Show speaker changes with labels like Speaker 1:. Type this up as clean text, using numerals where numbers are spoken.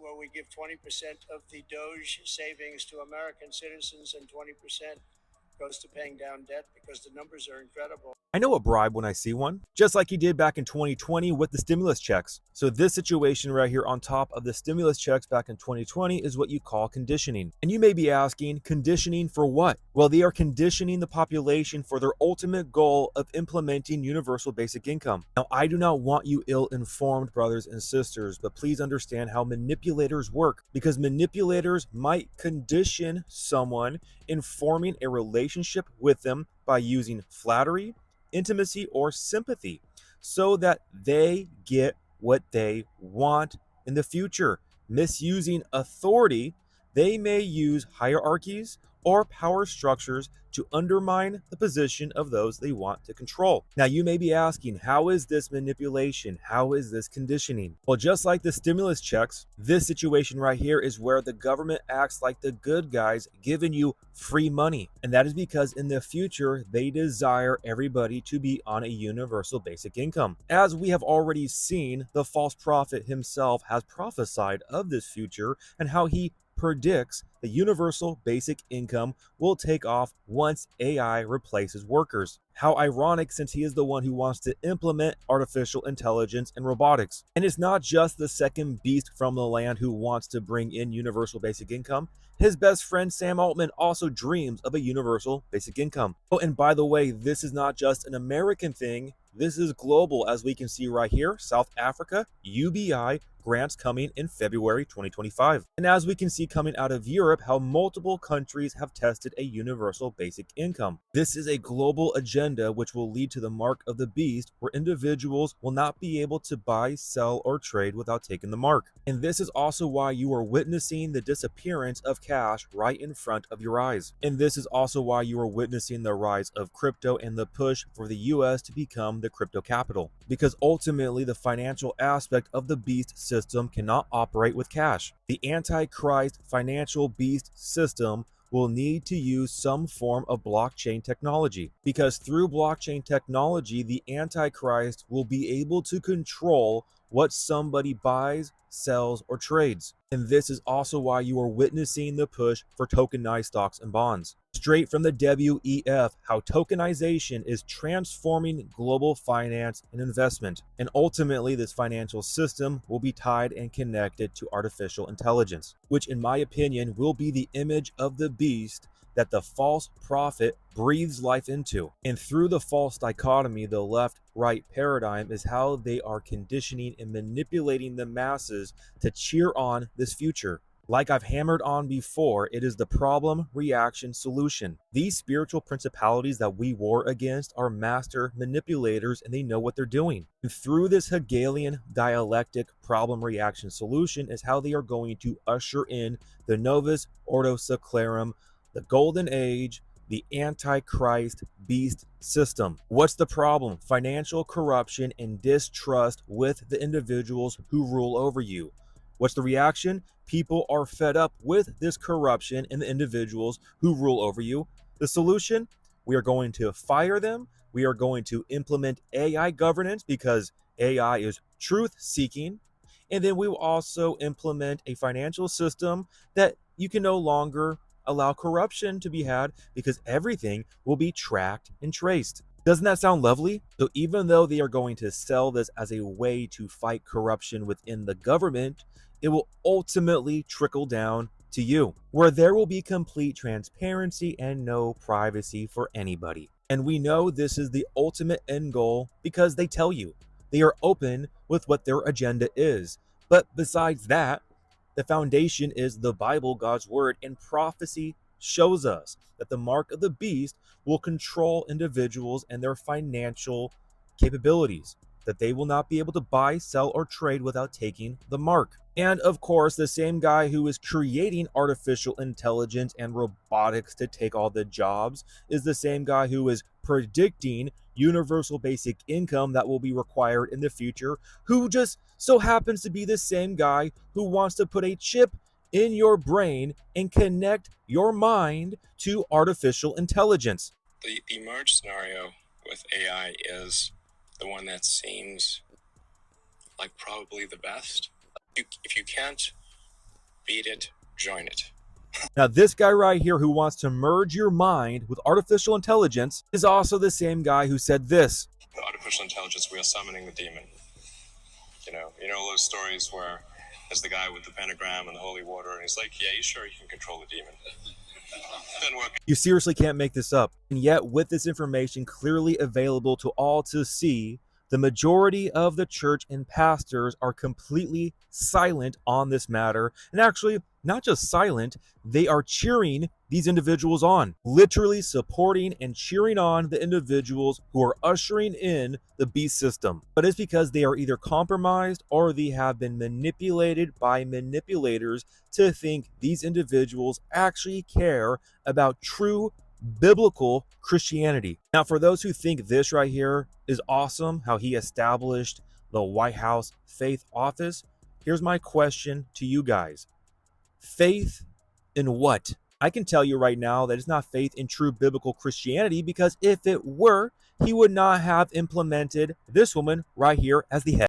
Speaker 1: where we give 20% of the Doge savings to American citizens and 20% goes to paying down debt, because the numbers are incredible.
Speaker 2: I know a bribe when I see one, just like he did back in 2020 with the stimulus checks. So this situation right here on top of the stimulus checks back in 2020 is what you call conditioning. And you may be asking, conditioning for what? Well, they are conditioning the population for their ultimate goal of implementing universal basic income. Now, I do not want you ill-informed brothers and sisters, but please understand how manipulators work, because manipulators might condition someone in forming a relationship with them by using flattery, intimacy, or sympathy so that they get what they want in the future. Misusing authority, they may use hierarchies or power structures to undermine the position of those they want to control. Now, you may be asking, how is this manipulation? How is this conditioning? Well, just like the stimulus checks, this situation right here is where the government acts like the good guys, giving you free money. And that is because in the future, they desire everybody to be on a universal basic income. As we have already seen, the false prophet himself has prophesied of this future and how he predicts the universal basic income will take off once AI replaces workers. How ironic, since he is the one who wants to implement artificial intelligence and robotics. And it's not just the second beast from the land who wants to bring in universal basic income. His best friend Sam Altman also dreams of a universal basic income. Oh, and by the way, this is not just an American thing. This is global, as we can see right here. South Africa, UBI grants coming in February 2025. And as we can see coming out of Europe, how multiple countries have tested a universal basic income. This is a global agenda which will lead to the mark of the beast, where individuals will not be able to buy, sell, or trade without taking the mark. And this is also why you are witnessing the disappearance of cash right in front of your eyes. And this is also why you are witnessing the rise of crypto and the push for the US to become the crypto capital. Because ultimately, the financial aspect of the beast system cannot operate with cash. The Antichrist financial beast system will need to use some form of blockchain technology, because through blockchain technology, the Antichrist will be able to control what somebody buys, sells, or trades. And this is also why you are witnessing the push for tokenized stocks and bonds. Straight from the WEF, how tokenization is transforming global finance and investment. And ultimately, this financial system will be tied and connected to artificial intelligence, which in my opinion will be the image of the beast that the false prophet breathes life into. And through the false dichotomy, the left-right paradigm is how they are conditioning and manipulating the masses to cheer on this future. Like I've hammered on before, it is the problem, reaction, solution. These spiritual principalities that we war against are master manipulators, and they know what they're doing. And through this Hegelian dialectic problem, reaction, solution is how they are going to usher in the Novus Ordo Seclorum, the Golden Age, the Antichrist beast system. What's the problem? Financial corruption and distrust with the individuals who rule over you. What's the reaction? People are fed up with this corruption and the individuals who rule over you. The solution? We are going to fire them. We are going to implement AI governance, because AI is truth seeking. And then we will also implement a financial system that you can no longer allow corruption to be had, because everything will be tracked and traced. Doesn't that sound lovely? So even though they are going to sell this as a way to fight corruption within the government, it will ultimately trickle down to you, where there will be complete transparency and no privacy for anybody. And we know this is the ultimate end goal, because they tell you. They are open with what their agenda is. But besides that, the foundation is the Bible, God's word, and prophecy shows us that the mark of the beast will control individuals and their financial capabilities, that they will not be able to buy, sell, or trade without taking the mark. And of course, the same guy who is creating artificial intelligence and robotics to take all the jobs is the same guy who is predicting universal basic income that will be required in the future, who just so happens to be the same guy who wants to put a chip in your brain and connect your mind to artificial intelligence.
Speaker 3: The merge scenario with AI is the one that seems like probably the best. If you can't Beat it, join it.
Speaker 2: Now, this guy right here who wants to merge your mind with artificial intelligence is also the same guy who said this.
Speaker 3: The artificial intelligence, we are summoning the demon. You know those stories where there's the guy with the pentagram and the holy water, and he's like, yeah, you sure you can control the demon? Doesn't work.
Speaker 2: You seriously can't make this up. And yet, with this information clearly available to all to see, the majority of the church and pastors are completely silent on this matter. And actually, not just silent, they are cheering these individuals on, literally supporting and cheering on the individuals who are ushering in the beast system. But it's because they are either compromised or they have been manipulated by manipulators to think these individuals actually care about true biblical Christianity. Now, for those who think this right here is awesome, how he established the White House Faith Office, here's my question to you guys. Faith in what? I can tell you right now that it's not faith in true biblical Christianity, because if it were, he would not have implemented this woman right here as the head.